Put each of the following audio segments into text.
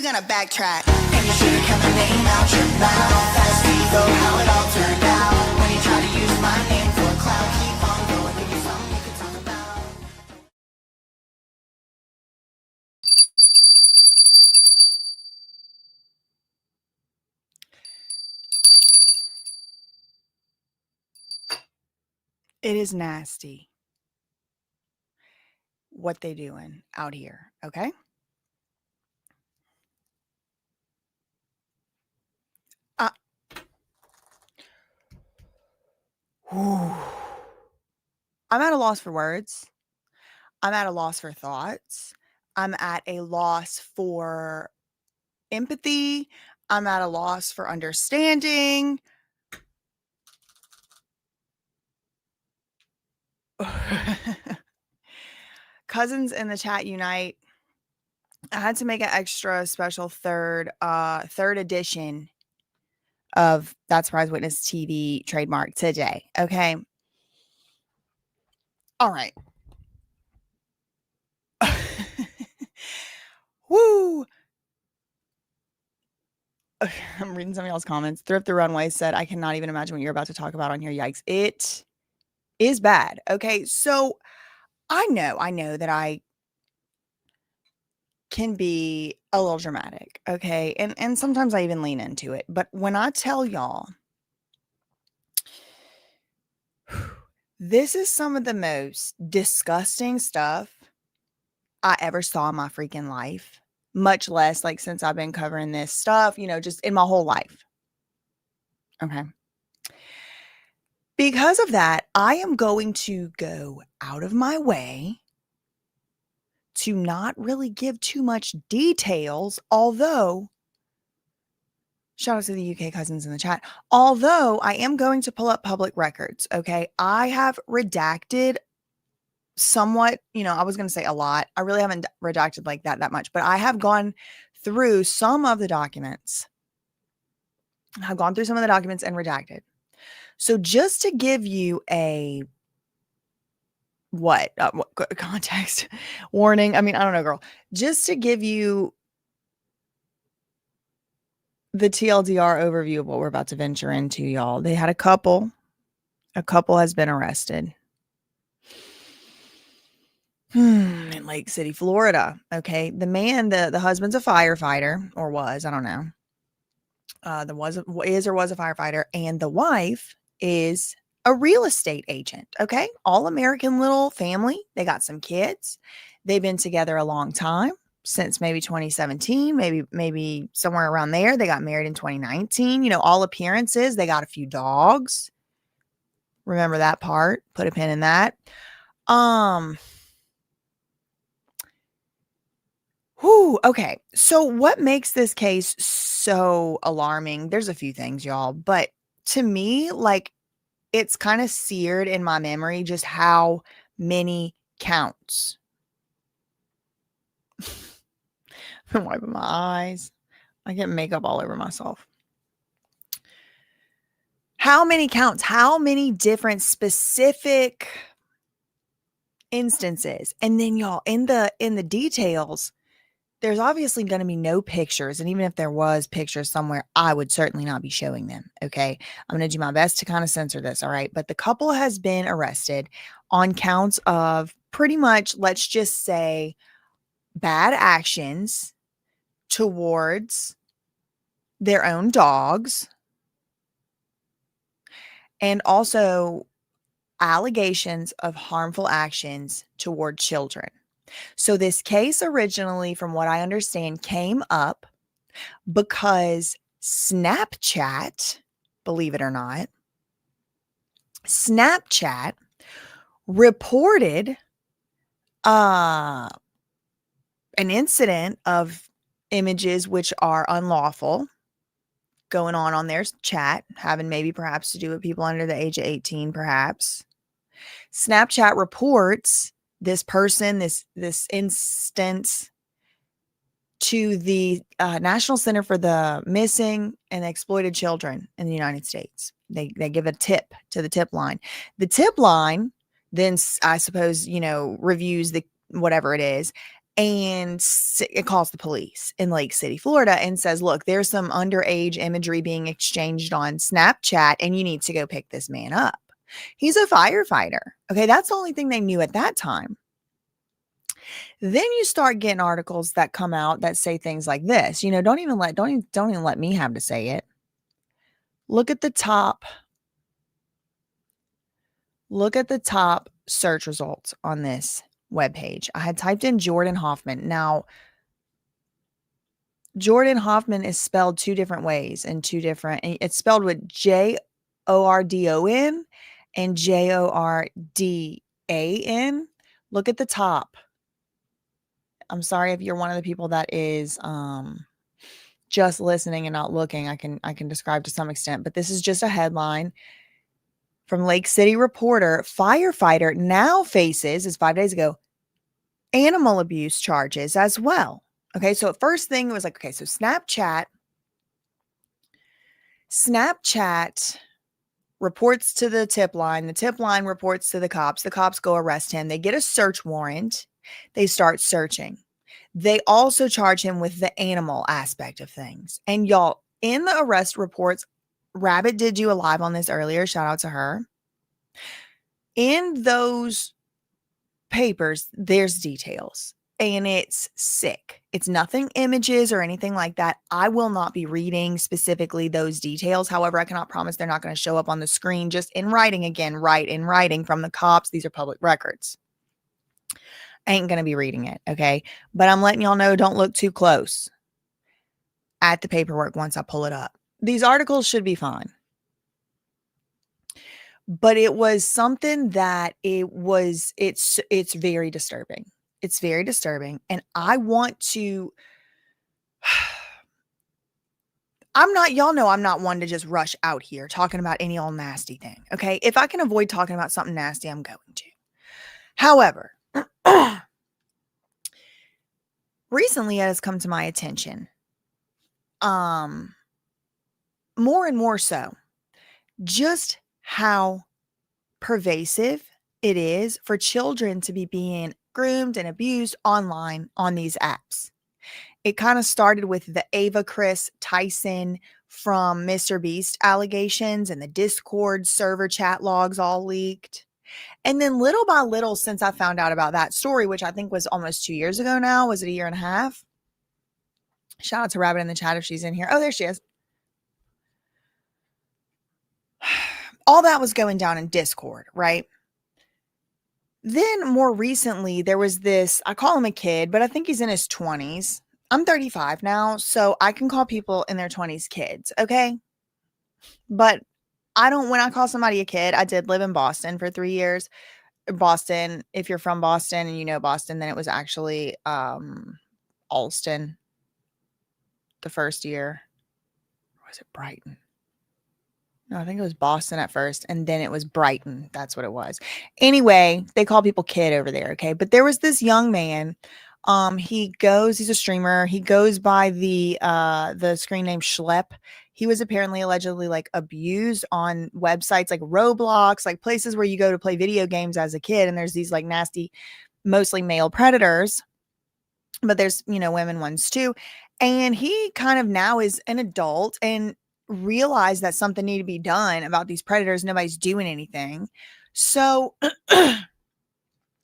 gonna backtrack. And you should've kept my name out your mouth. Fast ego, how it all turned out. When you try to use my name for a clout, keep on going, give you something you can talk about. It is nasty what they doing out here, okay? I'm at a loss for words. I'm at a loss for thoughts. I'm at a loss for empathy. I'm at a loss for understanding. Cousins in the chat unite. I had to make an extra special third edition of That Surprise Witness TV trademark today. Okay. All right. Woo. I'm reading somebody else's comments. Thrift the Runway said, I cannot even imagine what you're about to talk about on here. Yikes. It is bad. Okay. So I know that I can be a little dramatic. Okay. And sometimes I even lean into it. But when I tell y'all, this is some of the most disgusting stuff I ever saw in my freaking life, much less like since I've been covering this stuff, just in my whole life. Okay. Because of that, I am going to go out of my way to not really give too much details, although, shout out to the UK cousins in the chat, although I am going to pull up public records, okay? I have redacted somewhat, I was going to say a lot. I really haven't redacted like that much, but I have gone through some of the documents. I've gone through some of the documents and redacted. So just to give you a what context warning. I mean, I don't know, girl. Just to give you the TLDR overview of what we're about to venture into, y'all. They had a couple. A couple has been arrested. In Lake City, Florida. Okay. The man, the husband's a firefighter, or was, I don't know. Was a firefighter, and the wife is a real estate agent. Okay. All American little family. They got some kids. They've been together a long time, since maybe 2017, maybe somewhere around there. They got married in 2019. All appearances, they got a few dogs. Remember that part. Put a pin in that. Okay. So what makes this case so alarming? There's a few things, y'all, but to me, it's kind of seared in my memory just how many counts. I'm wiping my eyes. I get makeup all over myself. How many counts? How many different specific instances? And then y'all, in the details, there's obviously going to be no pictures. And even if there was pictures somewhere, I would certainly not be showing them. Okay. I'm going to do my best to kind of censor this. All right. But the couple has been arrested on counts of pretty much, let's just say, bad actions towards their own dogs. And also allegations of harmful actions toward children. So this case originally, from what I understand, came up because Snapchat, believe it or not, Snapchat reported an incident of images which are unlawful going on their chat, having maybe perhaps to do with people under the age of 18, perhaps. Snapchat reports this person, this instance, to the National Center for the Missing and Exploited Children in the United States. They give a tip to the tip line. The tip line then, I suppose, reviews the whatever it is and it calls the police in Lake City, Florida, and says, look, there's some underage imagery being exchanged on Snapchat, and you need to go pick this man up. He's a firefighter. Okay, that's the only thing they knew at that time. Then you start getting articles that come out that say things like this. Don't even let me have to say it. Look at the top search results on this webpage. I had typed in Jordon Hoffman. Now, Jordon Hoffman is spelled two different ways it's spelled with Jordon and Jordan. Look at the top. I'm sorry if you're one of the people that is just listening and not looking. I can describe to some extent, but this is just a headline from Lake City Reporter. Firefighter now faces, is 5 days ago, animal abuse charges as well. Okay, so first thing it was like, okay, so Snapchat reports to the tip line. The tip line reports to the cops. The cops go arrest him. They get a search warrant. They start searching. They also charge him with the animal aspect of things. And y'all, in the arrest reports, Rabbit did do a live on this earlier. Shout out to her. In those papers, there's details. And it's sick. It's nothing images or anything like that. I will not be reading specifically those details. However, I cannot promise they're not going to show up on the screen just in writing again, right in writing from the cops. These are public records. I ain't going to be reading it, okay? But I'm letting y'all know, don't look too close at the paperwork once I pull it up. These articles should be fine. But it was something that it's very disturbing. It's very disturbing. And I want to, y'all know I'm not one to just rush out here talking about any old nasty thing. Okay. If I can avoid talking about something nasty, I'm going to. However, recently it has come to my attention, more and more so, just how pervasive it is for children to be being groomed and abused online on these apps. It kind of started with the Ava Chris Tyson from Mr. Beast allegations and the Discord server chat logs all leaked. And then little by little, since I found out about that story, which I think was almost 2 years ago now, was it a year and a half? Shout out to Rabbit in the chat if she's in here. Oh, there she is. All that was going down in Discord, right? Then more recently, there was this, I call him a kid, but I think he's in his 20s. I'm 35 now, so I can call people in their 20s kids, okay? But when I call somebody a kid, I did live in Boston for 3 years. Boston, if you're from Boston and you know Boston, then it was actually Alston the first year. Or was it Brighton? No, I think it was Boston at first, and then it was Brighton. That's what it was. Anyway, they call people kid over there, okay? But there was this young man. He's a streamer. He goes by the screen name Schlep. He was apparently allegedly like abused on websites like Roblox, like places where you go to play video games as a kid, and there's these like nasty, mostly male predators, but there's, women ones too. And he kind of now is an adult and realized that something needed to be done about these predators. Nobody's doing anything. So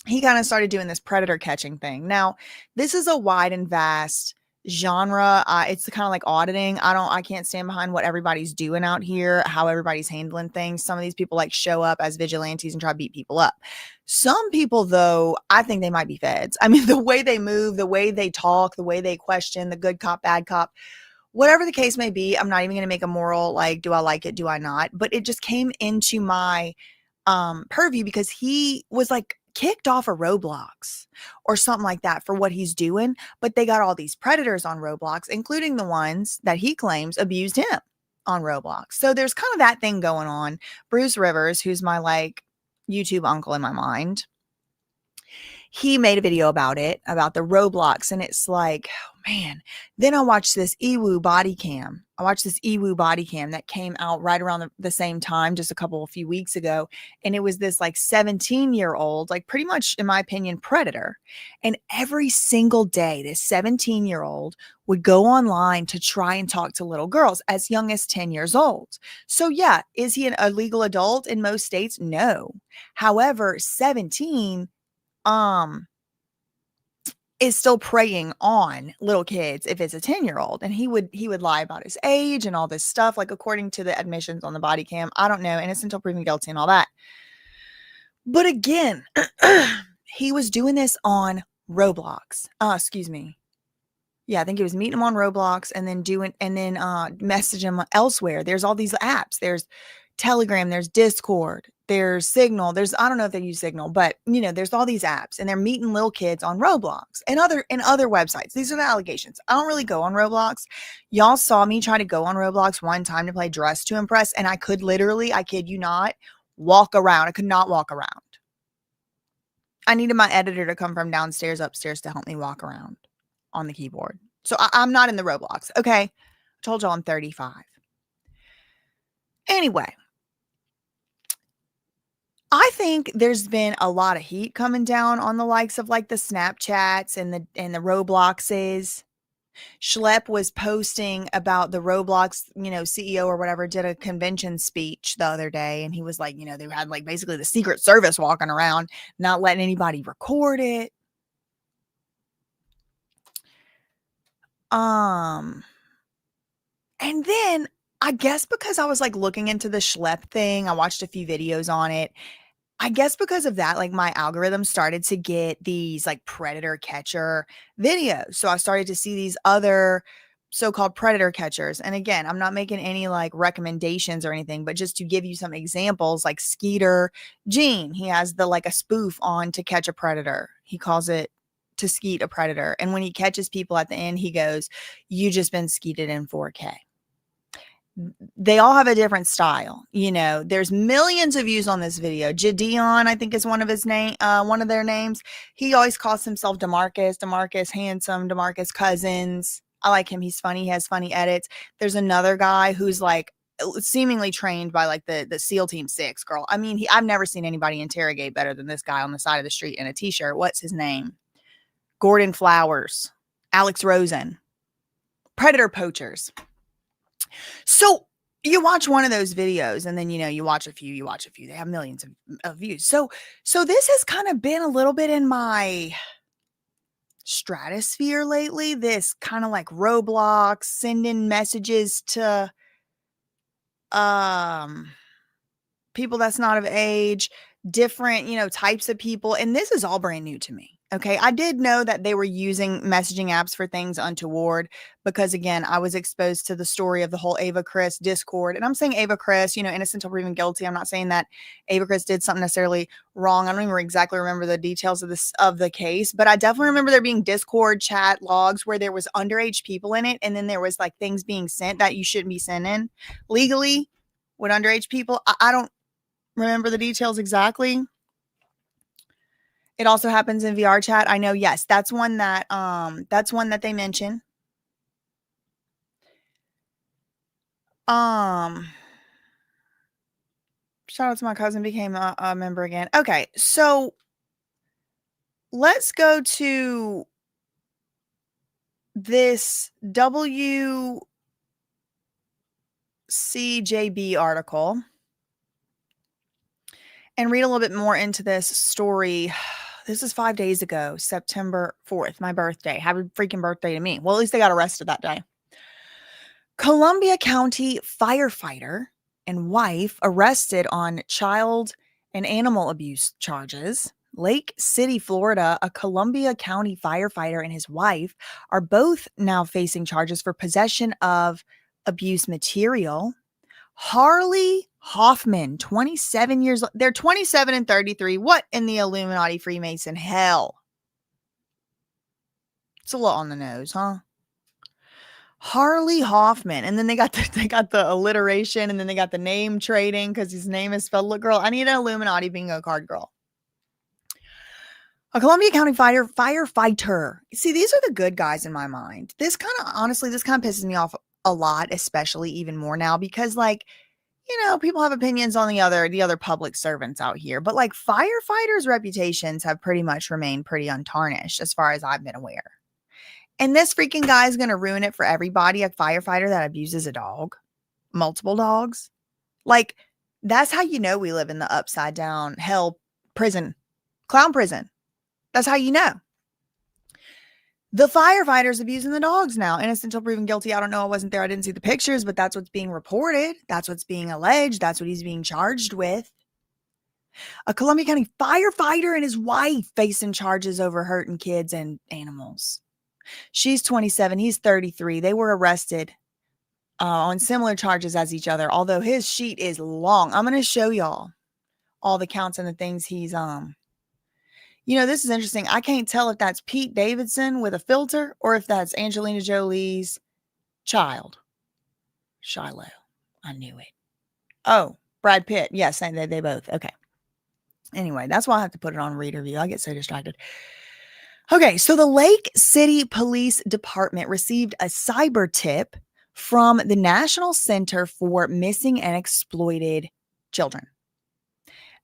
he kind of started doing this predator catching thing. Now, this is a wide and vast genre. It's kind of like auditing. I can't stand behind what everybody's doing out here, how everybody's handling things. Some of these people like show up as vigilantes and try to beat people up. Some people, though, I think they might be feds. I mean, the way they move, the way they talk, the way they question, the good cop, bad cop, whatever the case may be. I'm not even going to make a moral, like, do I like it? Do I not? But it just came into my purview because he was like kicked off of Roblox or something like that for what he's doing. But they got all these predators on Roblox, including the ones that he claims abused him on Roblox. So there's kind of that thing going on. Bruce Rivers, who's my like YouTube uncle in my mind, he made a video about it, about the Roblox, and it's like, oh man. Then I watched this Ewu body cam. That came out right around the same time, just a few weeks ago. And it was this like 17-year-old, like pretty much, in my opinion, predator. And every single day, this 17-year-old would go online to try and talk to little girls as young as 10 years old. So yeah, is he a legal adult in most states? No. However, 17 is still preying on little kids if it's a 10-year-old. And he would lie about his age and all this stuff, like according to the admissions on the body cam. I don't know, innocent until proven guilty and all that. But again, he was doing this on Roblox. Excuse me. Yeah, I think he was meeting him on Roblox and then messaging him elsewhere. There's all these apps. There's Telegram, there's Discord, there's Signal. I don't know if they use Signal, but there's all these apps, and they're meeting little kids on Roblox and other websites. These are the allegations. I don't really go on Roblox. Y'all saw me try to go on Roblox one time to play Dress to Impress, and I could literally, I kid you not, walk around. I could not walk around. I needed my editor to come from downstairs upstairs to help me walk around on the keyboard. So I'm not in the Roblox. Okay. I told y'all I'm 35. Anyway, I think there's been a lot of heat coming down on the likes of like the Snapchats and the Robloxes. Schlepp was posting about the Roblox, CEO or whatever, did a convention speech the other day. And he was like, they had like basically the Secret Service walking around, not letting anybody record it. And then I guess because I was like looking into the Schlepp thing, I watched a few videos on it. I guess because of that, like my algorithm started to get these like predator catcher videos. So I started to see these other so-called predator catchers. And again, I'm not making any like recommendations or anything, but just to give you some examples, like Skeeter Gene, he has like a spoof on To Catch a Predator. He calls it To Skeet a Predator. And when he catches people at the end, he goes, "You just been skeeted in 4K." They all have a different style. There's millions of views on this video. Jadion, I think is one of their names. He always calls himself DeMarcus Handsome, DeMarcus Cousins. I like him. He's funny. He has funny edits. There's another guy who's like seemingly trained by like the SEAL Team 6 girl. I mean, I've never seen anybody interrogate better than this guy on the side of the street in a t-shirt. What's his name? Gordon Flowers, Alex Rosen, Predator Poachers. So you watch one of those videos and then, you watch a few, they have millions of views. So this has kind of been a little bit in my stratosphere lately, this kind of like Roblox, sending messages to, people that's not of age, different, types of people. And this is all brand new to me. Okay. I did know that they were using messaging apps for things untoward because again, I was exposed to the story of the whole Ava Chris Discord. And I'm saying Ava Chris, innocent until proven guilty. I'm not saying that Ava Chris did something necessarily wrong. I don't even exactly remember the details of the case, but I definitely remember there being Discord chat logs where there was underage people in it. And then there was like things being sent that you shouldn't be sending legally with underage people. I don't remember the details exactly. It also happens in VR chat. I know, yes, that's one that they mention. Shout out to my cousin became a member again. Okay, so let's go to this WCJB article and read a little bit more into this story. This is 5 days ago, September 4th, my birthday. Happy freaking birthday to me. Well, at least they got arrested that day. Columbia County firefighter and wife arrested on child and animal abuse charges. Lake City, Florida, a Columbia County firefighter and his wife are both now facing charges for possession of abuse material. Harleigh Hoffman, 27 years old. They're 27 and 33. What in the Illuminati Freemason hell? It's a lot on the nose, huh? Harleigh Hoffman. And then they got the alliteration, and then they got the name trading because his name is spelled. Look, girl, I need an Illuminati bingo card, girl. A Columbia County firefighter. See, these are the good guys in my mind. Honestly, this kind of pisses me off a lot, especially even more now because, like, people have opinions on the other public servants out here, but like firefighters' reputations have pretty much remained pretty untarnished as far as I've been aware. And this freaking guy is going to ruin it for everybody, a firefighter that abuses a dog, multiple dogs. Like, that's how you know we live in the upside down hell prison, clown prison. That's how you know. The firefighter's abusing the dogs now. Innocent until proven guilty. I don't know. I wasn't there. I didn't see the pictures, but that's what's being reported. That's what's being alleged. That's what he's being charged with. A Columbia County firefighter and his wife facing charges over hurting kids and animals. She's 27. He's 33. They were arrested on similar charges as each other, although his sheet is long. I'm going to show y'all all the counts and the things he's this is interesting. I can't tell if that's Pete Davidson with a filter or if that's Angelina Jolie's child. Shiloh. I knew it. Oh, Brad Pitt. Yes, they both. Okay. Anyway, that's why I have to put it on reader view. I get so distracted. Okay, so the Lake City Police Department received a cyber tip from the National Center for Missing and Exploited Children.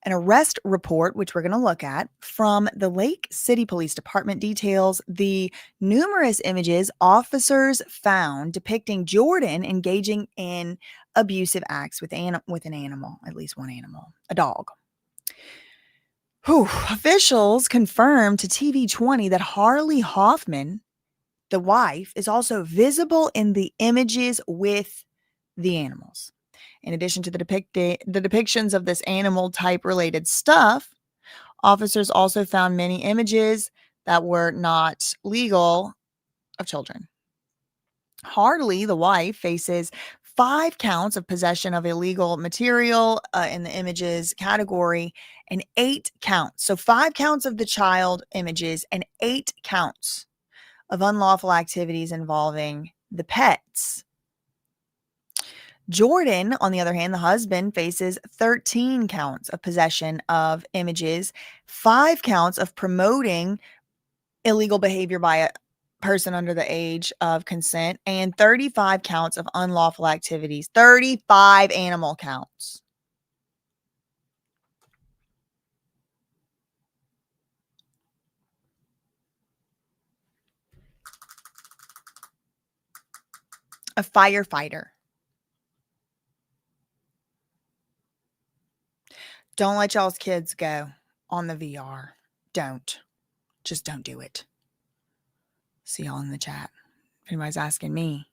An arrest report, which we're going to look at, from the Lake City Police Department details the numerous images officers found depicting Jordon engaging in abusive acts with an animal, at least one animal, a dog. Officials confirmed to TV20 that Harleigh Hoffman, the wife, is also visible in the images with the animals. In addition to the depictions of this animal type related stuff, officers also found many images that were not legal of children. Harleigh, the wife, faces 5 counts of possession of illegal material in the images category and 8 counts. So 5 counts of the child images and 8 counts of unlawful activities involving the pets. Jordon, on the other hand, the husband, faces 13 counts of possession of images, 5 counts of promoting illegal behavior by a person under the age of consent, and 35 counts of unlawful activities. 35 animal counts. A firefighter. Don't let y'all's kids go on the VR. Don't. Just don't do it. See y'all in the chat. If anybody's asking me.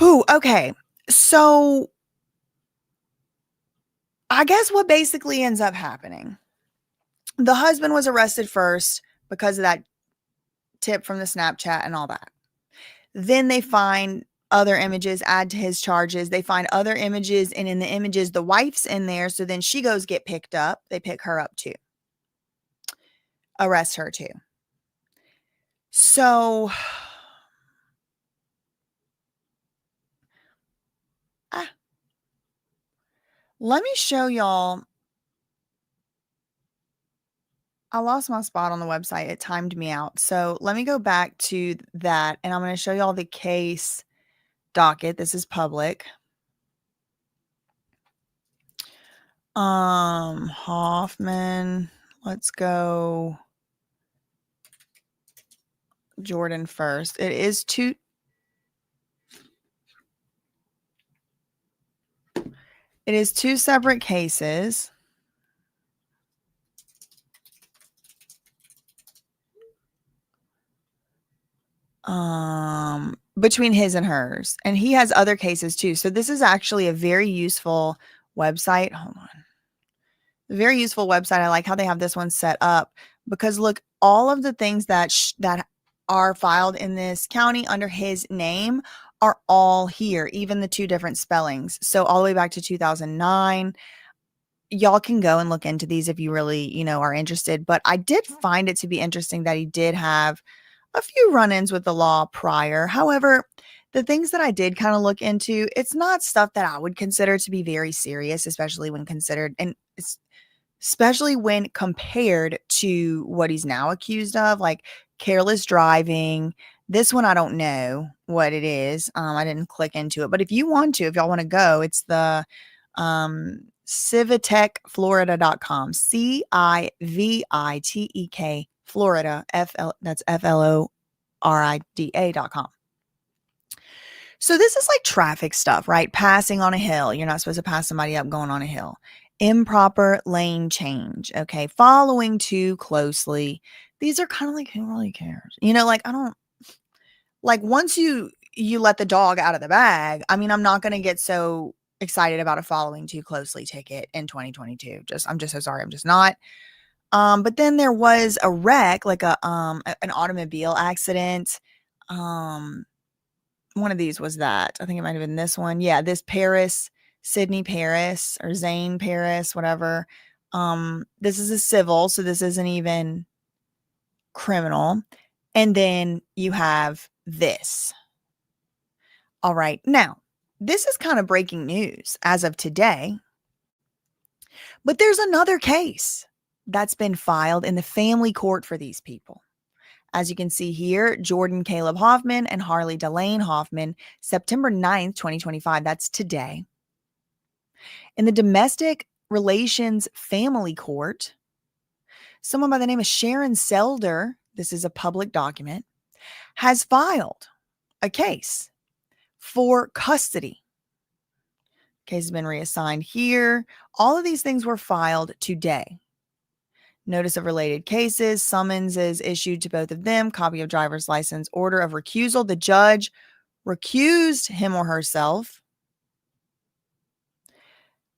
Okay. So I guess what basically ends up happening. The husband was arrested first because of that tip from the Snapchat and all that. Then they find other images, add to his charges. They find other images, and in the images, the wife's in there. So then she goes get picked up. They pick her up too. Arrest her too. So let me show y'all. I lost my spot on the website. It timed me out. So let me go back to that, and I'm going to show y'all the case docket. This is public. Hoffman. Let's go Jordon first. It is two separate cases. Between his and hers, and he has other cases too. So this is actually a very useful website. Hold on. A very useful website. I like how they have this one set up because look, all of the things that are filed in this county under his name are all here, even the 2 different spellings. So all the way back to 2009. Y'all can go and look into these if you really, are interested. But I did find it to be interesting that he did have a few run-ins with the law prior. However, the things that I did kind of look into, it's not stuff that I would consider to be very serious, especially when considered, and it's especially when compared to what he's now accused of, like careless driving. This one, I don't know what it is. I didn't click into it, but if you want to, if y'all want to go, it's the civitecflorida.com, Civitek Florida, that's FLORIDA.com. So this is like traffic stuff, right? Passing on a hill. You're not supposed to pass somebody up going on a hill. Improper lane change. Okay. Following too closely. These are kind of like, who really cares? Like, I don't like, once you let the dog out of the bag, I mean, I'm not going to get so excited about a following too closely ticket in 2022. I'm just so sorry. I'm just not. But then there was a wreck, like an automobile accident. One of these was that. I think it might have been this one. Yeah, this Sydney Paris, or Zane Paris, whatever. This is a civil, so this isn't even criminal. And then you have this. All right. Now, this is kind of breaking news as of today. But there's another case that's been filed in the family court for these people. As you can see here, Jordon Caleb Hoffman and Harleigh Delane Hoffman, September 9th, 2025. That's today. In the Domestic Relations Family Court, someone by the name of Sharon Selder, this is a public document, has filed a case for custody. Case has been reassigned here. All of these things were filed today. Notice of related cases, summons is issued to both of them, copy of driver's license, order of recusal. The judge recused him or herself.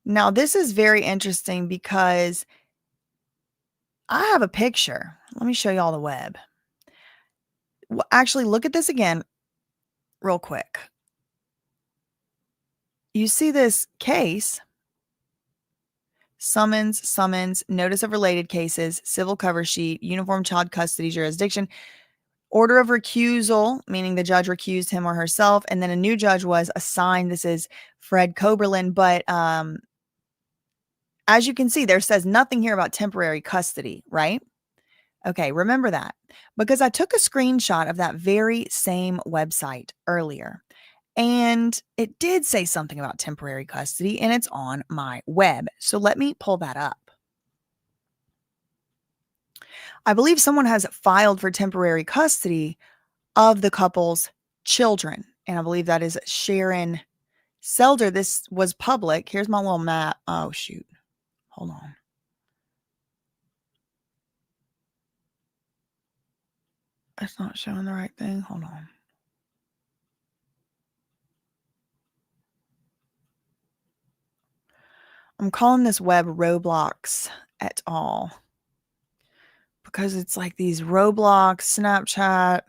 Now, this is very interesting because I have a picture. Let me show y'all the web. Well, actually, look at this again real quick. You see this case, summons, notice of related cases, civil cover sheet, uniform child custody jurisdiction, order of recusal, meaning the judge recused him or herself, and then a new judge was assigned. This is Fred Koberlin, but as you can see, there says nothing here about temporary custody, right? Okay, remember that, because I took a screenshot of that very same website earlier, and it did say something about temporary custody, and it's on my web. So let me pull that up. I believe someone has filed for temporary custody of the couple's children, and I believe that is Sharon Selder. This was public. Here's my little map. Oh, shoot. Hold on. It's not showing the right thing. Hold on. I'm calling this web Roblox et al. Because it's like these Roblox, Snapchat.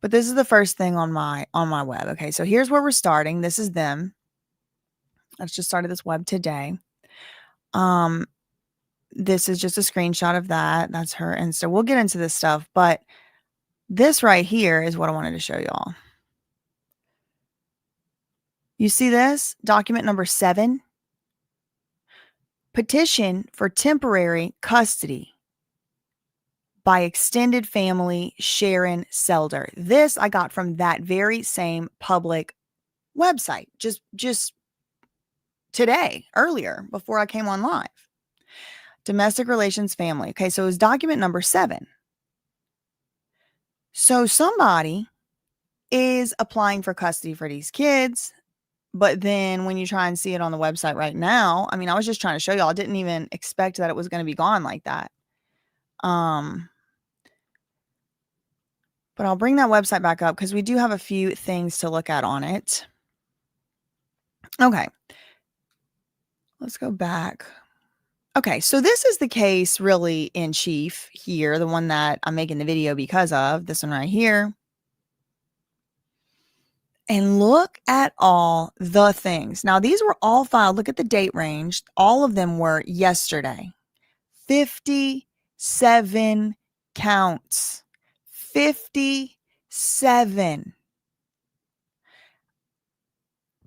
But this is the first thing on my web. Okay, so here's where we're starting. This is them. Let's just started this web today. This is just a screenshot of that. That's her. And so we'll get into this stuff. But this right here is what I wanted to show y'all. You see this? Document number 7. Petition for temporary custody by extended family Sharon Selder. This I got from that very same public website just today, earlier, before I came on live. Domestic Relations Family. Okay, so it was document number 7. So somebody is applying for custody for these kids, but then when you try and see it on the website right now, I mean, I was just trying to show y'all, I didn't even expect that it was going to be gone like that. But I'll bring that website back up because we do have a few things to look at on it. Okay. Let's go back. Okay, so this is the case really in chief here, the one that I'm making the video because of, this one right here. And look at all the things. Now, these were all filed. Look at the date range. All of them were yesterday. 57 counts. 57.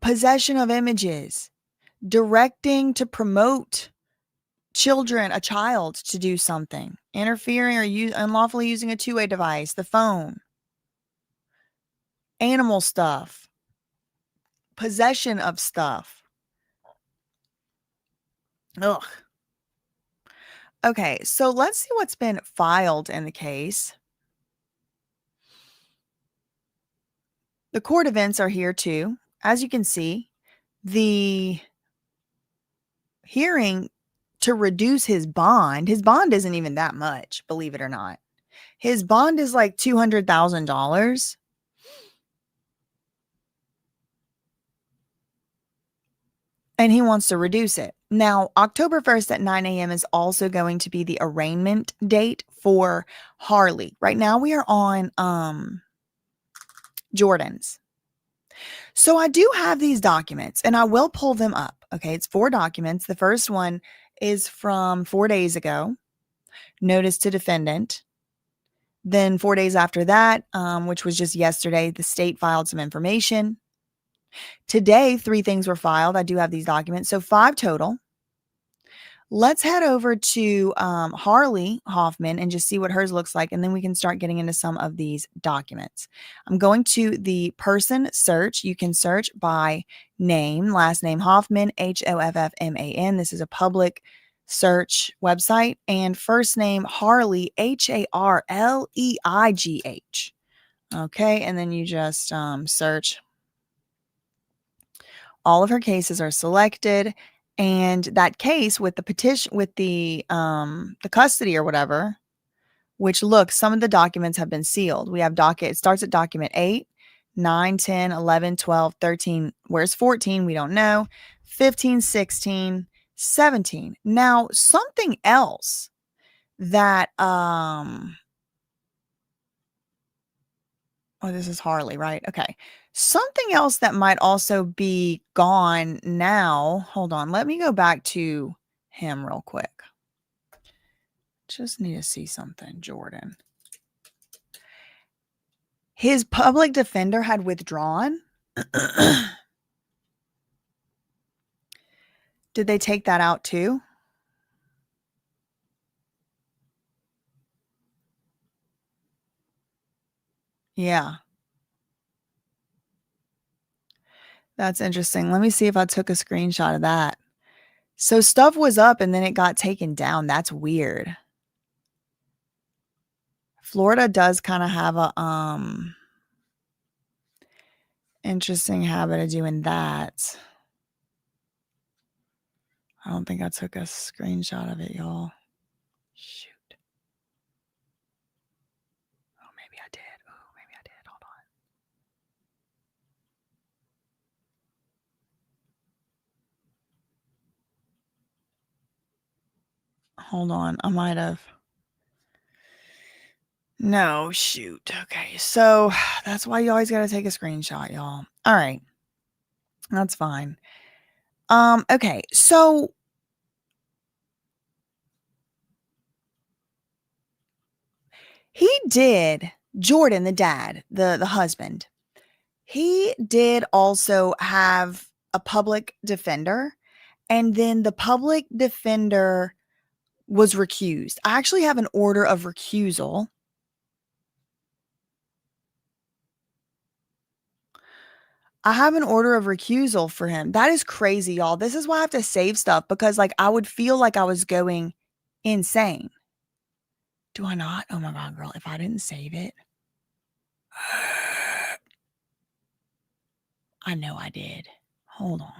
Possession of images. Directing to promote a child to do something, interfering or unlawfully using a two-way device, the phone, animal stuff, possession of stuff. Ugh. Okay, so let's see what's been filed in the case. The court events are here too. As you can see, the hearing to reduce his bond isn't even that much, believe it or not. His bond is like $200,000. And he wants to reduce it. Now, October 1st at 9 a.m. is also going to be the arraignment date for Harleigh. Right now we are on Jordon's. So I do have these documents and I will pull them up. Okay, it's 4 documents. The first one is from 4 days ago, notice to defendant. Then 4 days after that, which was just yesterday, the state filed some information. Today, 3 things were filed. I do have these documents. So 5 total. Let's head over to Harleigh Hoffman and just see what hers looks like. And then we can start getting into some of these documents. I'm going to the person search. You can search by name, last name Hoffman, Hoffman. This is a public search website. And first name Harleigh, Harleigh. Okay. And then you just search. All of her cases are selected. And that case with the petition, with the custody or whatever, which look, some of the documents have been sealed. We have docket, it starts at document 8, 9, 10, 11, 12, 13. Where's 14? We don't know. 15, 16, 17. Now, something else that, oh, this is Harleigh, right? Okay. Something else that might also be gone now. Hold on. Let me go back to him real quick. Just need to see something, Jordon. His public defender had withdrawn. Did they take that out too? Yeah. That's interesting. Let me see if I took a screenshot of that. So stuff was up and then it got taken down. That's weird. Florida does kind of have a interesting habit of doing that. I don't think I took a screenshot of it, y'all. Shoot. Oh, maybe I did. Oh, maybe I did. Hold on. I might have. No, shoot. Okay. So that's why you always got to take a screenshot, y'all. All right. That's fine. Okay. So he did, Jordon, the dad, the husband, he did also have a public defender, and then the public defender was recused. I actually have an order of recusal. I have an order of recusal for him. That is crazy, y'all. This is why I have to save stuff, because like I would feel like I was going insane. Do I not? Oh my God, girl. If I didn't save it. I know I did. Hold on.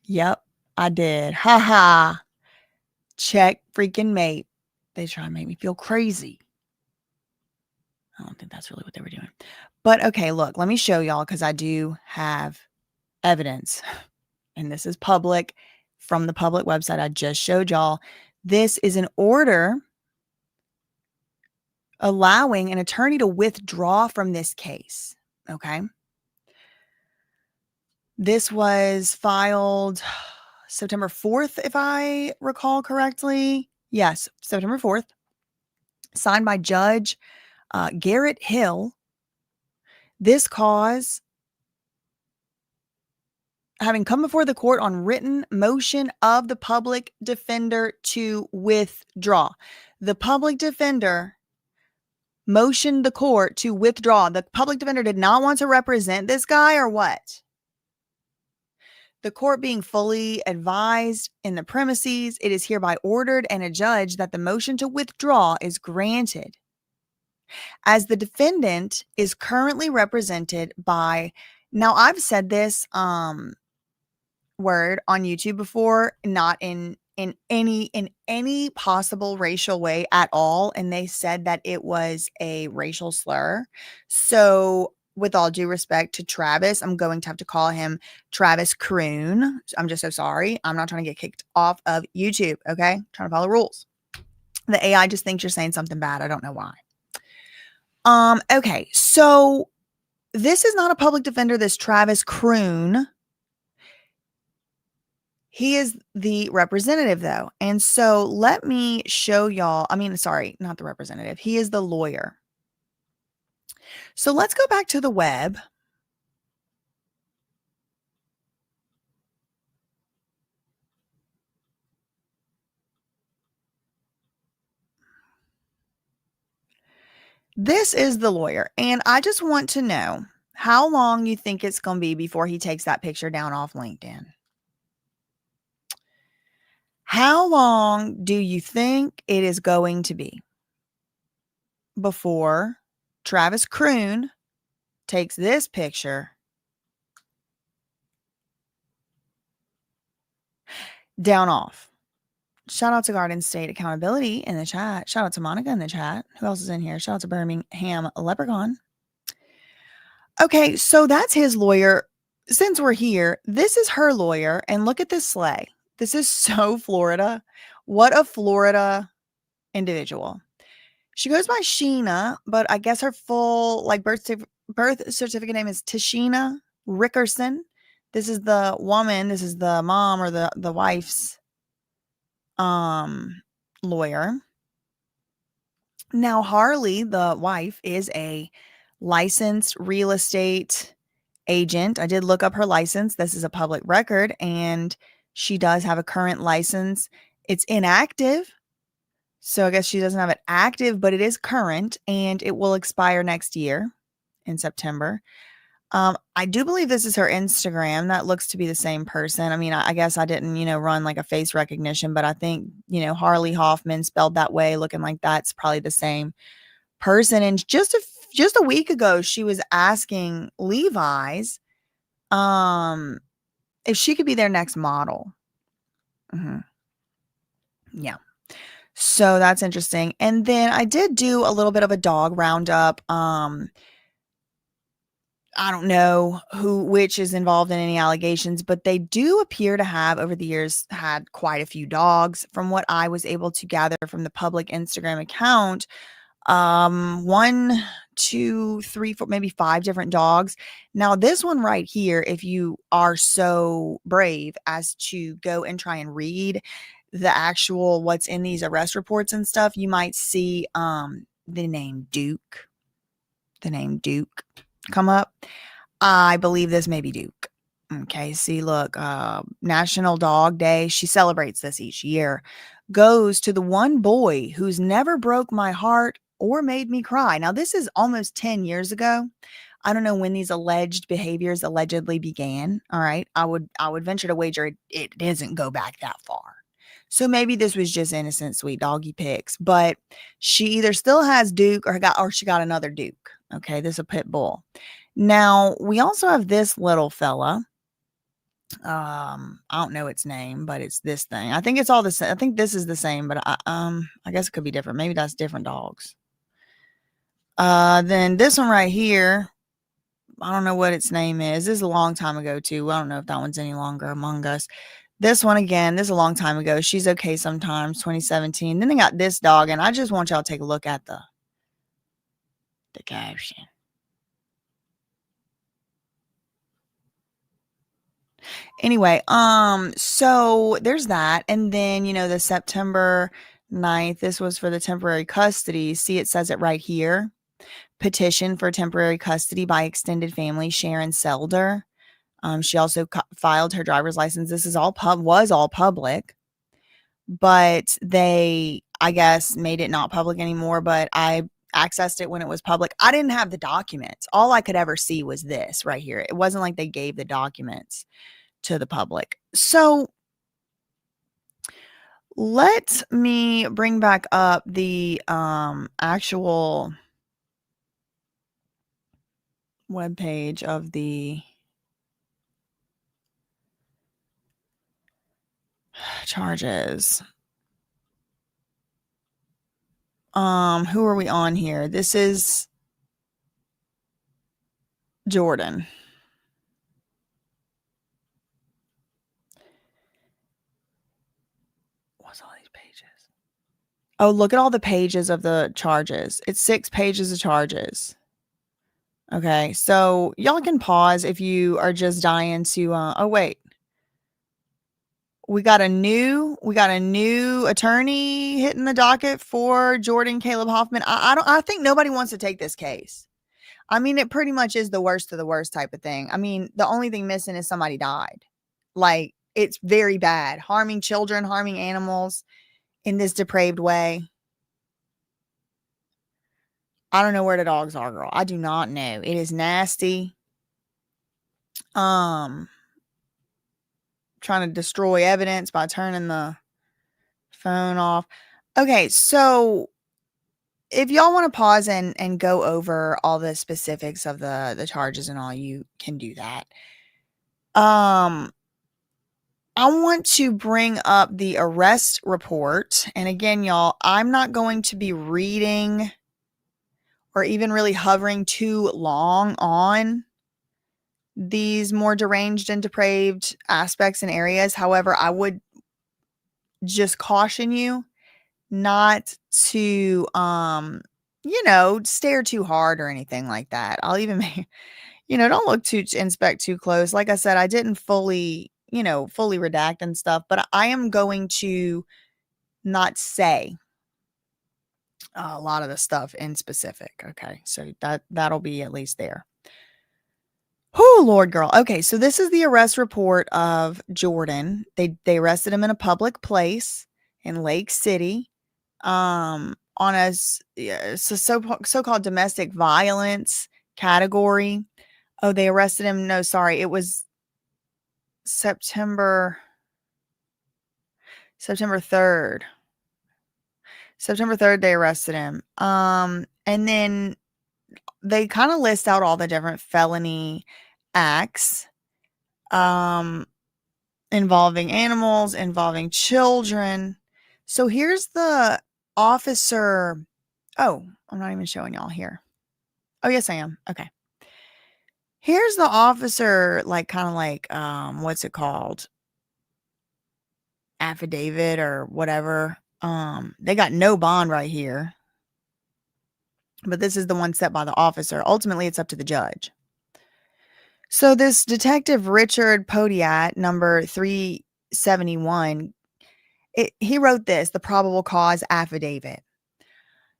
Yep, I did. Ha ha. Check freaking mate. They try to make me feel crazy. I don't think that's really what they were doing. But okay, look, let me show y'all, because I do have evidence. And this is public from the public website I just showed y'all. This is an order allowing an attorney to withdraw from this case. Okay. This was filed September 4th, if I recall correctly. Yes, September 4th. Signed by Judge Garrett Hill. This cause having come before the court on written motion of the public defender to withdraw. The public defender motioned the court to withdraw. The public defender did not want to represent this guy, or what? The court being fully advised in the premises, it is hereby ordered and adjudged that the motion to withdraw is granted. As the defendant is currently represented by, now I've said this word on YouTube before, not in any possible racial way at all, and they said that it was a racial slur. So with all due respect to Travis, I'm going to have to call him Travis Croon. I'm just so sorry. I'm not trying to get kicked off of YouTube, okay? I'm trying to follow rules. The AI just thinks you're saying something bad. I don't know why. Okay, so this is not a public defender, this Travis Croon. He is the representative, though. And so let me show y'all. Sorry, not the representative. He is the lawyer. So let's go back to the web. This is the lawyer. And I just want to know how long you think it's going to be before he takes that picture down off LinkedIn. How long do you think it is going to be before Travis Croon takes this picture down off? Shout out to Garden State Accountability in the chat. Shout out to Monica in the chat. Who else is in here? Shout out to Birmingham Leprechaun. Okay, so that's his lawyer. Since we're here, this is her lawyer. And look at this sleigh. This is so Florida. What a Florida individual. She goes by Sheena, but I guess her full birth certificate name is Tashina Rickerson. This is the woman. This is the mom or the wife's lawyer. Now, Harleigh, the wife, is a licensed real estate agent. I did look up her license. This is a public record, and she does have a current license. It's inactive, so I guess she doesn't have it active, but it is current, and it will expire next year in September. I do believe this is her Instagram. That looks to be the same person. I guess I didn't, run like a face recognition, but I think, Harleigh Hoffman spelled that way, looking like that's probably the same person. And just a week ago, she was asking Levi's, if she could be their next model. Yeah. So that's interesting. And then I did do a little bit of a dog roundup. I don't know which is involved in any allegations, but they do appear to have over the years had quite a few dogs from what I was able to gather from the public Instagram account. 1, 2, 3, 4, maybe 5 different dogs. Now this one right here, if you are so brave as to go and try and read the actual what's in these arrest reports and stuff, you might see the name Duke come up. I believe this may be Duke. Okay, see, look, National Dog Day, she celebrates this each year, goes to the one boy who's never broke my heart or made me cry. Now, this is almost 10 years ago. I don't know when these alleged behaviors allegedly began. All right, I would venture to wager it doesn't go back that far. So maybe this was just innocent, sweet doggy pics, but she either still has Duke or she got another Duke. Okay, this is a pit bull. Now, we also have this little fella. I don't know its name, but it's this thing. I think it's all the same. I think this is the same, but I guess it could be different. Maybe that's different dogs. Then this one right here, I don't know what its name is. This is a long time ago too. I don't know if that one's any longer among us. This one again, this is a long time ago. She's okay sometimes, 2017. Then they got this dog, and I just want y'all to take a look at the caption. Anyway, so there's that. And then, the September 9th, this was for the temporary custody. See, it says it right here. Petition for temporary custody by extended family, Sharon Selder. She also filed her driver's license. This is was all public, but they, I guess, made it not public anymore, but I accessed it when it was public. I didn't have the documents. All I could ever see was this right here. It wasn't like they gave the documents to the public. So let me bring back up the actual webpage of the charges. Who are we on here? This is Jordon. What's all these pages? Oh, look at all the pages of the charges. It's 6 pages of charges. Okay, so y'all can pause if you are just dying to oh wait. We got a new attorney hitting the docket for Jordon Caleb Hoffman. I think nobody wants to take this case. I mean, it pretty much is the worst of the worst type of thing. I mean, the only thing missing is somebody died. Like, it's very bad. Harming children, harming animals in this depraved way. I don't know where the dogs are, girl. I do not know. It is nasty. Trying to destroy evidence by turning the phone off. Okay, so if y'all want to pause and go over all the specifics of the charges and all, you can do that. I want to bring up the arrest report. And again, y'all, I'm not going to be reading or even really hovering too long on these more deranged and depraved aspects and areas. However, I would just caution you not to, stare too hard or anything like that. I'll even make, don't look inspect too close. Like I said, I didn't fully redact and stuff, but I am going to not say a lot of the stuff in specific. Okay. So that'll be at least there. Oh, Lord, girl. Okay. So this is the arrest report of Jordon. They arrested him in a public place in Lake City. On a so-called domestic violence category. Oh, they arrested him. No, sorry. It was September 3rd. September 3rd, they arrested him. And then they kind of list out all the different felony acts, involving animals, involving children. So here's the officer. Oh, I'm not even showing y'all here. Oh, yes, I am. Okay. Here's the officer, what's it called? Affidavit or whatever. They got no bond right here. But this is the one set by the officer. Ultimately, it's up to the judge. So this Detective Richard Podiat, number 371, he wrote this, the probable cause affidavit.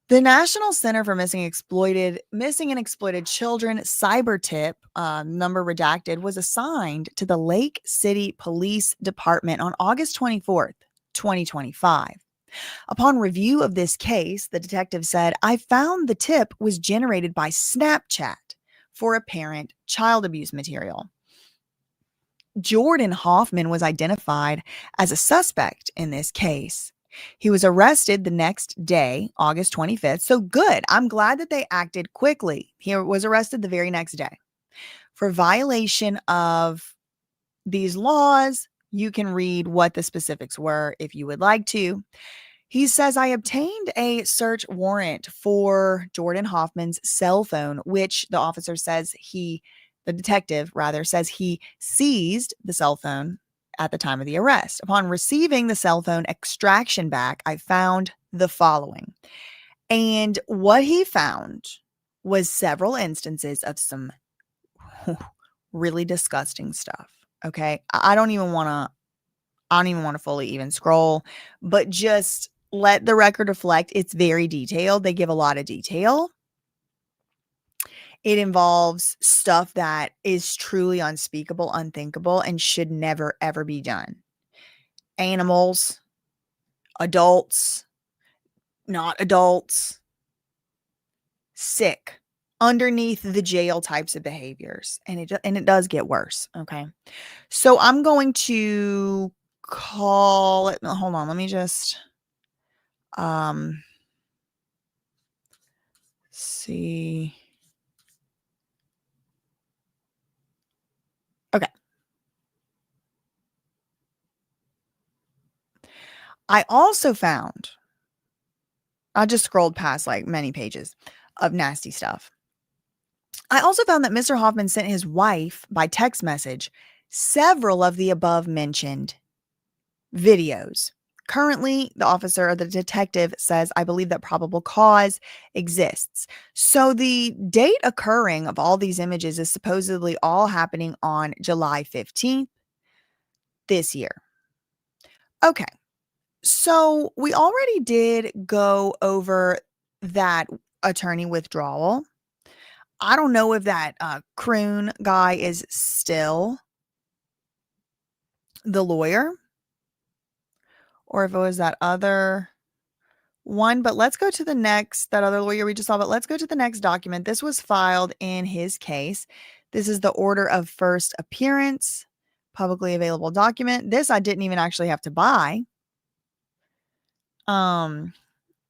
The National Center for Missing and Exploited Children cyber tip, number redacted, was assigned to the Lake City Police Department on August 24th, 2025. Upon review of this case, the detective said, I found the tip was generated by Snapchat for apparent child abuse material. Jordon Hoffman was identified as a suspect in this case. He was arrested the next day, August 25th. So good. I'm glad that they acted quickly. He was arrested the very next day for violation of these laws. You can read what the specifics were if you would like to. He says, I obtained a search warrant for Jordon Hoffman's cell phone, which the detective says he seized the cell phone at the time of the arrest. Upon receiving the cell phone extraction back, I found the following. And what he found was several instances of some really disgusting stuff. Okay. I don't even want to fully even scroll, but just let the record reflect. It's very detailed. They give a lot of detail. It involves stuff that is truly unspeakable, unthinkable, and should never, ever be done. Animals, adults, not adults, sick, underneath the jail types of behaviors. And it does get worse, okay? So I'm going to call it, hold on, let me just see. Okay. I also found, I just scrolled past like many pages of nasty stuff. I also found that Mr. Hoffman sent his wife by text message several of the above mentioned videos. Currently, the officer or the detective says, I believe that probable cause exists. So the date occurring of all these images is supposedly all happening on July 15th this year. Okay. So we already did go over that attorney withdrawal. I don't know if that croon guy is still the lawyer or if it was that other one, but let's go to the next, that other lawyer we just saw, but let's go to the next document. This was filed in his case. This is the order of first appearance, publicly available document. This I didn't even actually have to buy.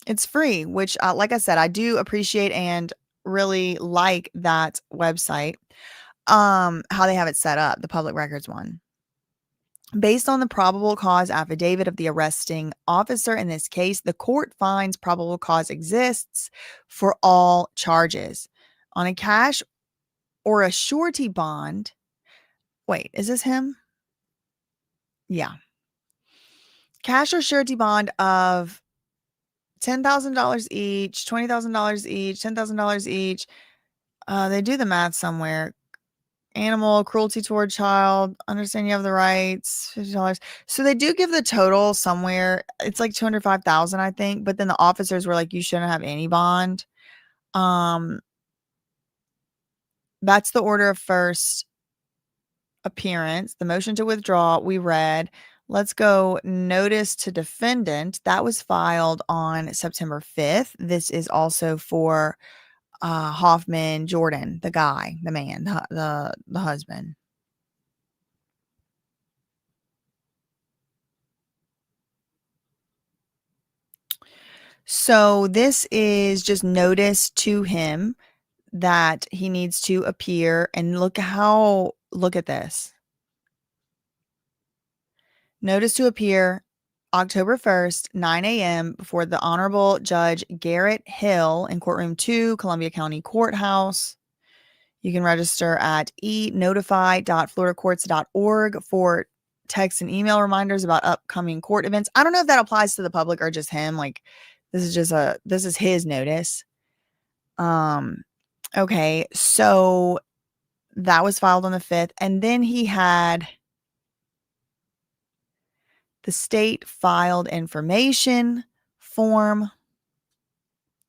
It's free, which, like I said, I do appreciate and really like that website, how they have it set up, the public records one. Based on the probable cause affidavit of the arresting officer in this case, the court finds probable cause exists for all charges. On a cash or a surety bond. Wait, is this him? Yeah. Cash or surety bond of $10,000 each, $20,000 each, $10,000 each. They do the math somewhere. Animal cruelty toward child, understand you have the rights, $50. So they do give the total somewhere. It's like 205,000, I think. But then the officers were like, you shouldn't have any bond. That's the order of first appearance. The motion to withdraw, we read. Let's go notice to defendant. That was filed on September 5th. This is also for Hoffman, Jordon, the guy, the man, the husband. So this is just notice to him that he needs to appear, and look at this. Notice to appear October 1st, 9 a.m. before the Honorable Judge Garrett Hill in Courtroom 2, Columbia County Courthouse. You can register at enotify.floridacourts.org for text and email reminders about upcoming court events. I don't know if that applies to the public or just him. Like, this is his notice. Okay, so that was filed on the 5th, and then he had the state filed information form,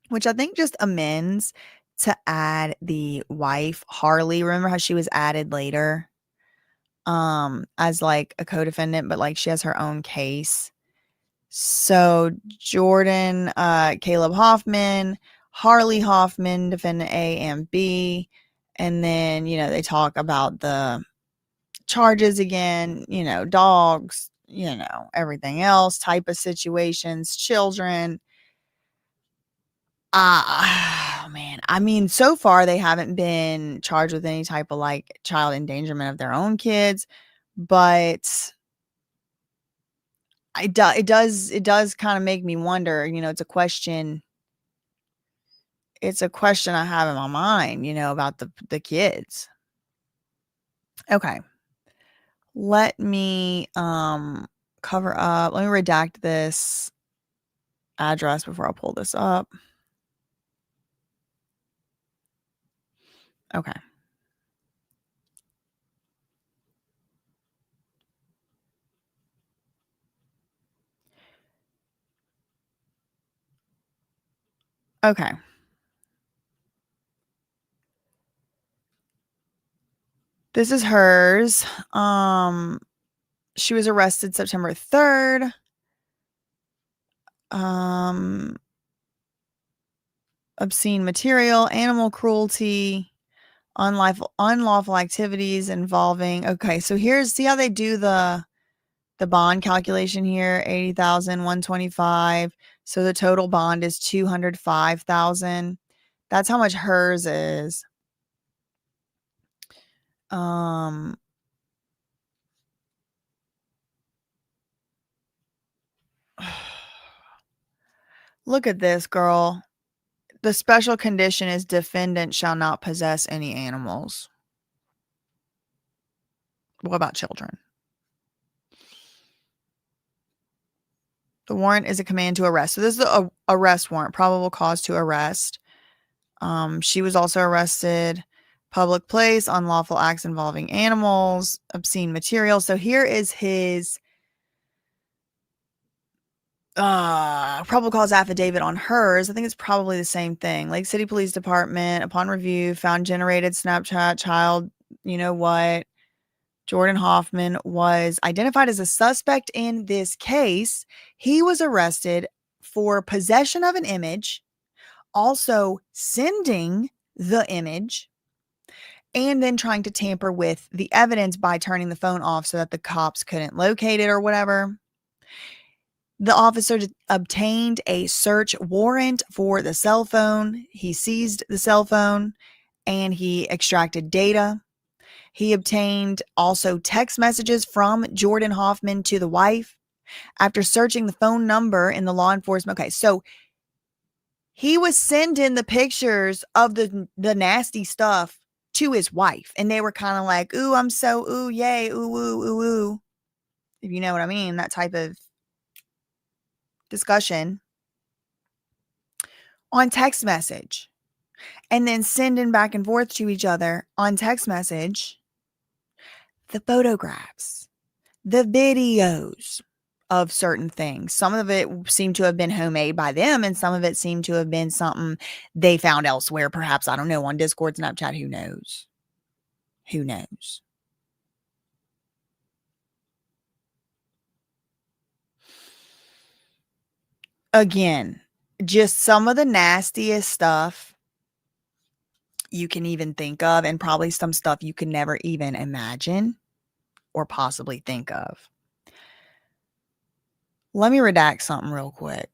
which I think just amends to add the wife, Harleigh. Remember how she was added later as like a co-defendant, but like she has her own case. So Jordon, Caleb Hoffman, Harleigh Hoffman, defendant A and B. And then, they talk about the charges again, dogs, everything else, type of situations, children. Man. I mean, so far they haven't been charged with any type of like child endangerment of their own kids, but it does kind of make me wonder, it's a question I have in my mind, about the kids. Okay. Let me cover up. Let me redact this address before I pull this up. Okay. Okay. This is hers. She was arrested September 3rd. Obscene material, animal cruelty, unlawful activities involving. Okay, so see how they do the bond calculation here, 80,000, 125. So the total bond is 205,000. That's how much hers is. Look at this, girl. The special condition is defendant shall not possess any animals. What about children? The warrant is a command to arrest. So this is a arrest warrant, probable cause to arrest. She was also arrested. Public place, unlawful acts involving animals, obscene material. So here is his probable cause affidavit on hers. I think it's probably the same thing. Lake City Police Department, upon review, found generated Snapchat child, you know what? Jordon Hoffman was identified as a suspect in this case. He was arrested for possession of an image, also sending the image, and then trying to tamper with the evidence by turning the phone off so that the cops couldn't locate it or whatever. The officer obtained a search warrant for the cell phone. He seized the cell phone and he extracted data. He obtained also text messages from Jordon Hoffman to the wife. After searching the phone number in the law enforcement. Okay, so he was sending the pictures of the nasty stuff to his wife. And they were kind of like, ooh, I'm so, ooh, yay, ooh, ooh, ooh, ooh. If you know what I mean, that type of discussion on text message. And then sending back and forth to each other on text message the photographs, the videos of certain things. Some of it seemed to have been homemade by them, and some of it seemed to have been something they found elsewhere, perhaps, I don't know, on Discord, Snapchat, who knows? Who knows? Again, just some of the nastiest stuff you can even think of, and probably some stuff you can never even imagine or possibly think of. Let me redact something real quick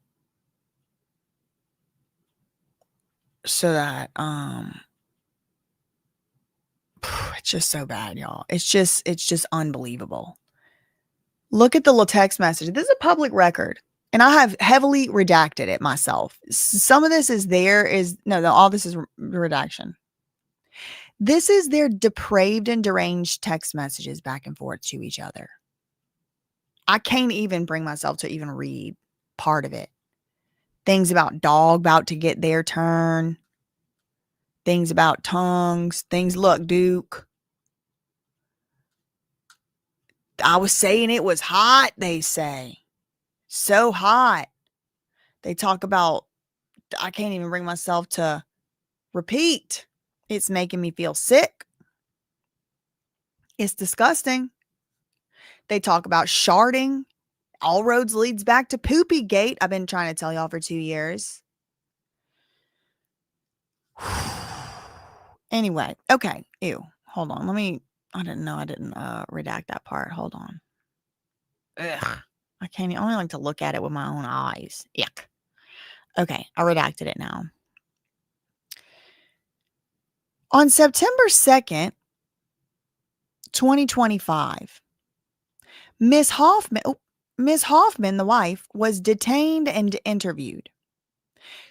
so that it's just so bad, y'all. It's just unbelievable. Look at the little text message. This is a public record, and I have heavily redacted it myself. Some of this is all this is redaction. This is their depraved and deranged text messages back and forth to each other. I can't even bring myself to even read part of it. Things about dog about to get their turn. Things about tongues. Things, look, Duke. I was saying it was hot, they say. So hot. They talk about, I can't even bring myself to repeat. It's making me feel sick. It's disgusting. They talk about sharding. All roads leads back to Poopy Gate. I've been trying to tell y'all for 2 years. Anyway, okay. Ew. Hold on. I didn't redact that part. Hold on. Ugh. I only like to look at it with my own eyes. Yuck. Okay, I redacted it now. On September 2nd, 2025, Miss Hoffman, the wife, was detained and interviewed.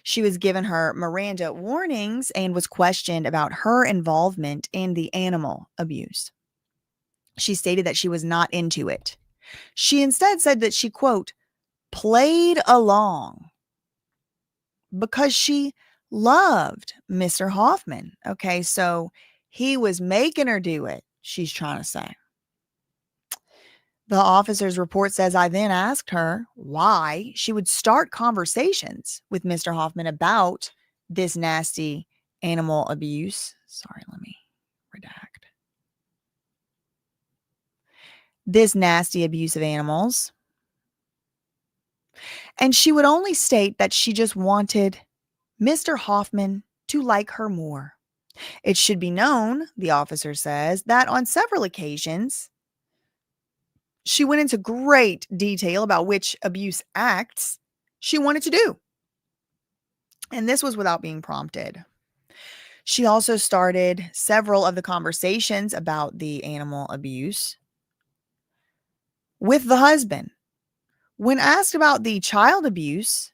She was given her Miranda warnings and was questioned about her involvement in the animal abuse. She stated that she was not into it. She instead said that she, quote, played along because she loved Mr. Hoffman. Okay, so he was making her do it, she's trying to say. The officer's report says, I then asked her why she would start conversations with Mr. Hoffman about this nasty animal abuse. Sorry, let me redact. this nasty abuse of animals. And she would only state that she just wanted Mr. Hoffman to like her more. It should be known, the officer says, that on several occasions, she went into great detail about which abuse acts she wanted to do. And this was without being prompted. She also started several of the conversations about the animal abuse with the husband. When asked about the child abuse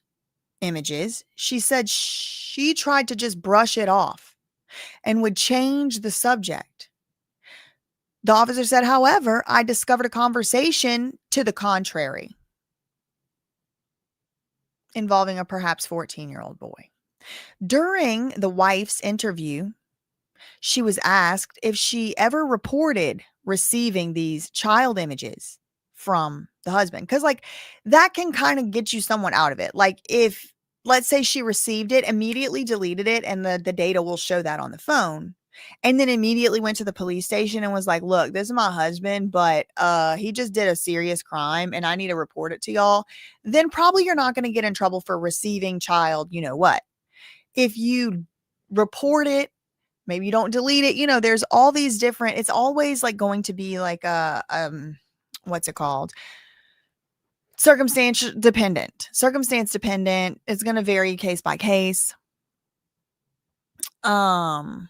images, she said she tried to just brush it off and would change the subject. The officer said, however, I discovered a conversation to the contrary involving a perhaps 14-year-old boy. During the wife's interview, she was asked if she ever reported receiving these child images from the husband. Because, like, that can kind of get you somewhat out of it. Like, if, let's say she received it, immediately deleted it, and the data will show that on the phone, and then immediately went to the police station and was like, look, this is my husband, but he just did a serious crime, and I need to report it to y'all, then probably you're not going to get in trouble for receiving child, you know what. If you report it, maybe you don't delete it. You know, there's all these different, it's always like going to be like a, what's it called? Circumstance dependent. It's going to vary case by case. During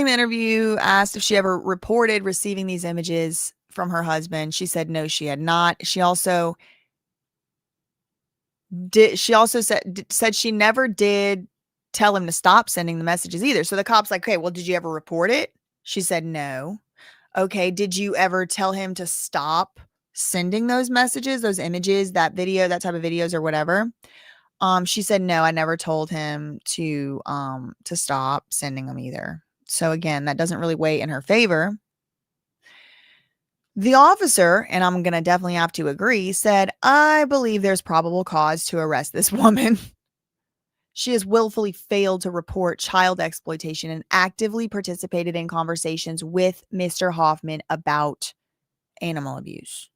the interview, asked if she ever reported receiving these images from her husband. She said no, she had not. She also said she never did tell him to stop sending the messages either. So the cop's like, okay, well, did you ever report it? She said no. Okay, did you ever tell him to stop sending those messages, those images, that video, that type of videos or whatever? She said no, I never told him to stop sending them either. So again, that doesn't really weigh in her favor. The officer, and I'm going to definitely have to agree, said, I believe there's probable cause to arrest this woman. She has willfully failed to report child exploitation and actively participated in conversations with Mr. Hoffman about animal abuse.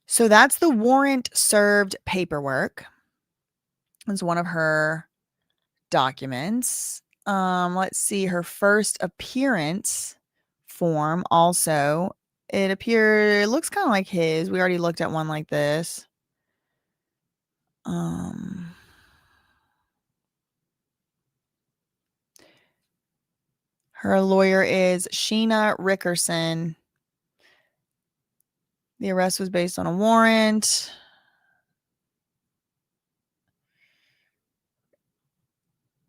So that's the warrant served paperwork. It's one of her documents. Let's see, her first appearance form also. It looks kind of like his. We already looked at one like this. Her lawyer is Sheena Rickerson. The arrest was based on a warrant.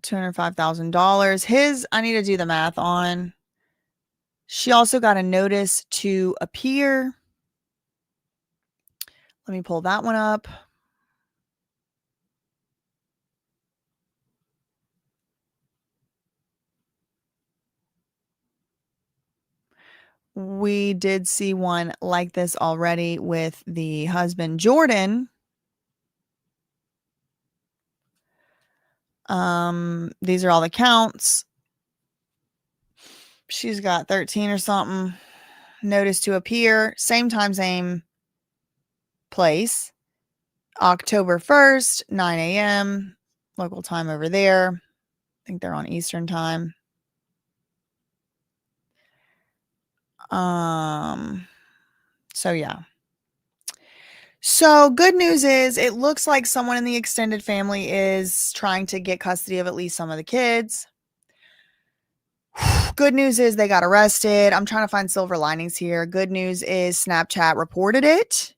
$205,000. His, I need to do the math on. She also got a notice to appear. Let me pull that one up. We did see one like this already with the husband, Jordon. These are all the counts. She's got 13 or something. Notice to appear. Same time, same place. October 1st, 9 a.m. Local time over there. I think they're on Eastern time. So yeah. So good news is it looks like someone in the extended family is trying to get custody of at least some of the kids. Good news is they got arrested. I'm trying to find silver linings here. Good news is Snapchat reported it.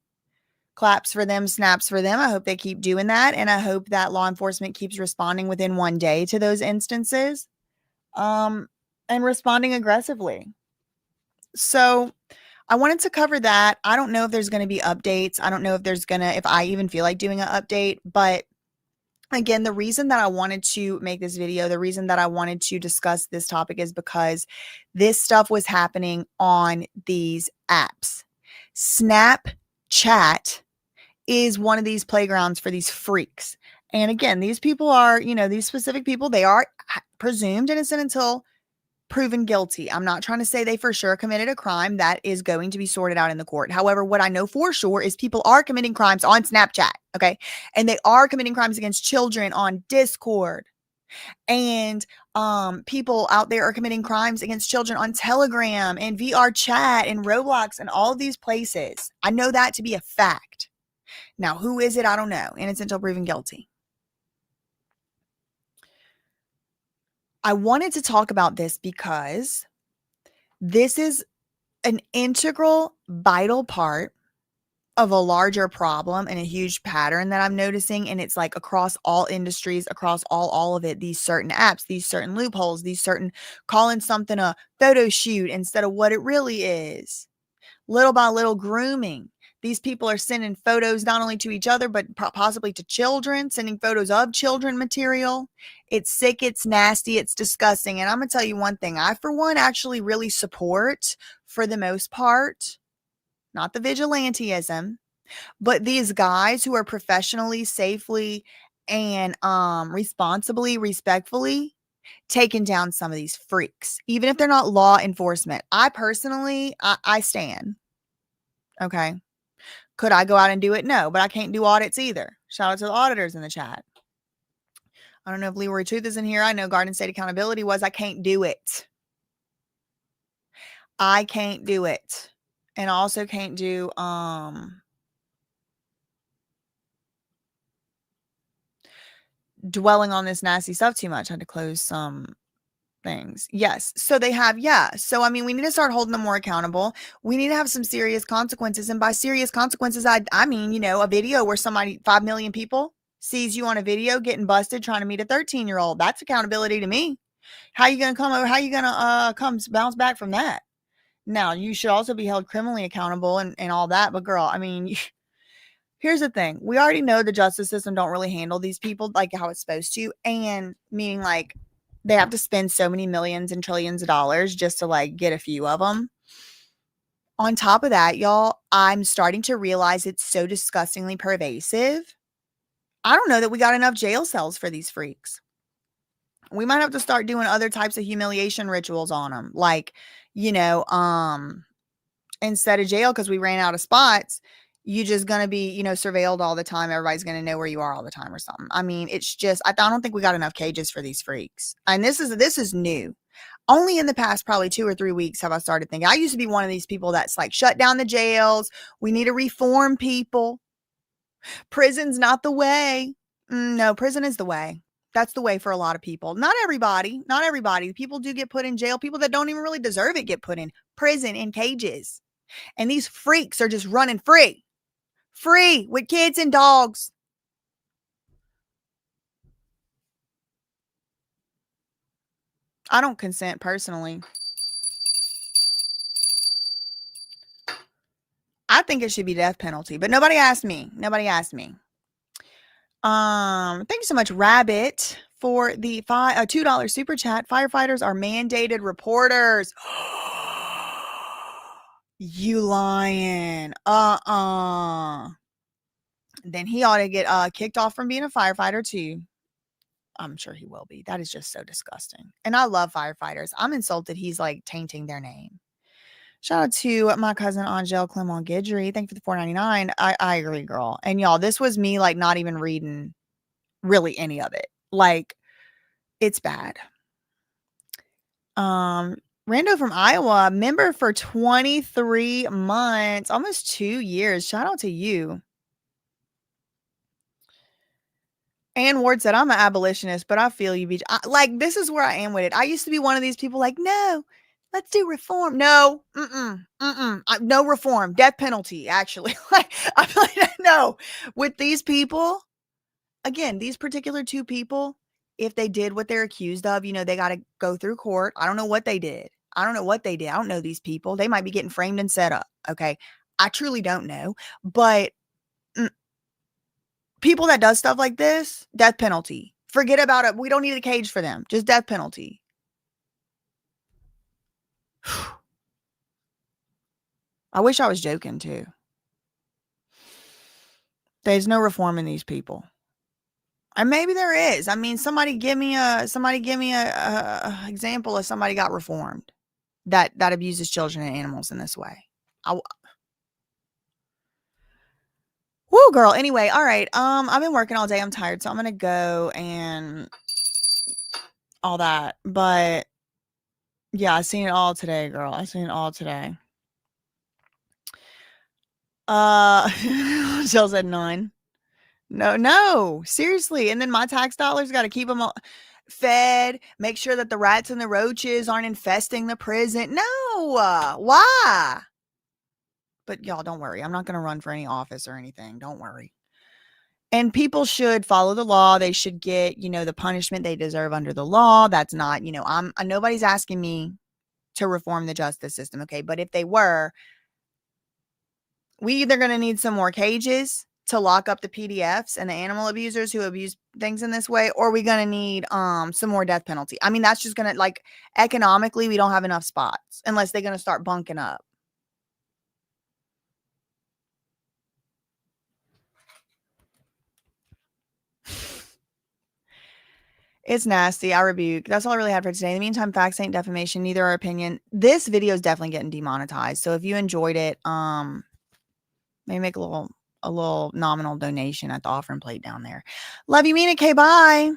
Claps for them, snaps for them. I hope they keep doing that. And I hope that law enforcement keeps responding within one day to those instances. And responding aggressively. So I wanted to cover that. I don't know if there's going to be updates. I don't know if I even feel like doing an update, but again, the reason that I wanted to make this video, the reason that I wanted to discuss this topic is because this stuff was happening on these apps. Snapchat is one of these playgrounds for these freaks. And again, these people are, these specific people, they are presumed innocent until proven guilty. I'm not trying to say they for sure committed a crime. That is going to be sorted out in the court. However, what I know for sure is people are committing crimes on Snapchat, okay? And they are committing crimes against children on Discord. And people out there are committing crimes against children on Telegram and VR chat and Roblox and all of these places. I know that to be a fact. Now, who is it? I don't know. Innocent until proven guilty. I wanted to talk about this because this is an integral, vital part of a larger problem and a huge pattern that I'm noticing. And it's like across all industries, across all of it, these certain apps, these certain loopholes, these certain calling something a photo shoot instead of what it really is. Little by little grooming. These people are sending photos not only to each other, but possibly to children, sending photos of children material. It's sick, it's nasty, it's disgusting. And I'm going to tell you one thing. I, for one, actually really support, for the most part, not the vigilanteism, but these guys who are professionally, safely, and responsibly, respectfully taking down some of these freaks, even if they're not law enforcement. I personally, I stand. Okay. Could I go out and do it? No, but I can't do audits either. Shout out to the auditors in the chat. I don't know if Leroy Truth is in here. I know Garden State Accountability was. I can't do it. I can't do it. And I also can't do dwelling on this nasty stuff too much. I had to close some things. Yes. So they have, yeah. So, I mean, we need to start holding them more accountable. We need to have some serious consequences. And by serious consequences, I mean, a video where 5 million people sees you on a video getting busted trying to meet a 13-year-old. That's accountability to me. How you going to come over? How you going to come bounce back from that? Now, you should also be held criminally accountable and all that. But girl, I mean, here's the thing. We already know the justice system don't really handle these people like how it's supposed to. And meaning like, they have to spend so many millions and trillions of dollars just to like get a few of them. On top of that, y'all, I'm starting to realize it's so disgustingly pervasive. I don't know that we got enough jail cells for these freaks. We might have to start doing other types of humiliation rituals on them. Like, instead of jail, because we ran out of spots, you just going to be, surveilled all the time. Everybody's going to know where you are all the time or something. I mean, it's just, I don't think we got enough cages for these freaks. And this is new. Only in the past probably 2 or 3 weeks have I started thinking. I used to be one of these people that's like, shut down the jails. We need to reform people. Prison's not the way. No, prison is the way. That's the way for a lot of people. Not everybody. Not everybody. People do get put in jail. People that don't even really deserve it get put in prison in cages. And these freaks are just running free. Free with kids and dogs. I don't consent personally. I think it should be death penalty, but nobody asked me. Nobody asked me. Thank you so much, Rabbit, for the $2 super chat. Firefighters are mandated reporters. You lying. Then he ought to get kicked off from being a firefighter too. I'm sure he will be. That is just so disgusting. And I love firefighters. I'm insulted he's like tainting their name. Shout out to my cousin Angel Clement Guidry. Thank you for the $4.99. I agree, girl. And y'all, this was me like not even reading really any of it. Like, it's bad. Rando from Iowa, member for 23 months, almost 2 years. Shout out to you. Ann Ward said, I'm an abolitionist, but I feel you, Beach. Like, this is where I am with it. I used to be one of these people like, no, let's do reform. No, no reform. Death penalty, actually. Like, I'm like, no. With these people, again, these particular 2 people, if they did what they're accused of, they got to go through court. I don't know what they did. I don't know these people. They might be getting framed and set up. Okay. I truly don't know. But people that does stuff like this, death penalty. Forget about it. We don't need a cage for them. Just death penalty. I wish I was joking too. There's no reform in these people. And maybe there is. I mean, somebody give me a example of somebody got reformed that abuses children and animals in this way. Woo, girl. Anyway, all right. I've been working all day. I'm tired, so I'm gonna go and all that. But yeah, I seen it all today, girl. I seen it all today. Jill said 9. No, seriously. And then my tax dollars got to keep them all fed, make sure that the rats and the roaches aren't infesting the prison. No, why? But y'all, don't worry. I'm not going to run for any office or anything. Don't worry. And people should follow the law. They should get, the punishment they deserve under the law. That's not, nobody's asking me to reform the justice system. Okay. But if they were, we either going to need some more cages to lock up the PDFs and the animal abusers who abuse things in this way, or are we going to need some more death penalty? I mean, that's just going to, economically, we don't have enough spots unless they're going to start bunking up. It's nasty. I rebuke. That's all I really had for today. In the meantime, facts ain't defamation, neither are opinion. This video is definitely getting demonetized. So if you enjoyed it, maybe make a little nominal donation at the offering plate down there. Love you, mean it. Okay, bye.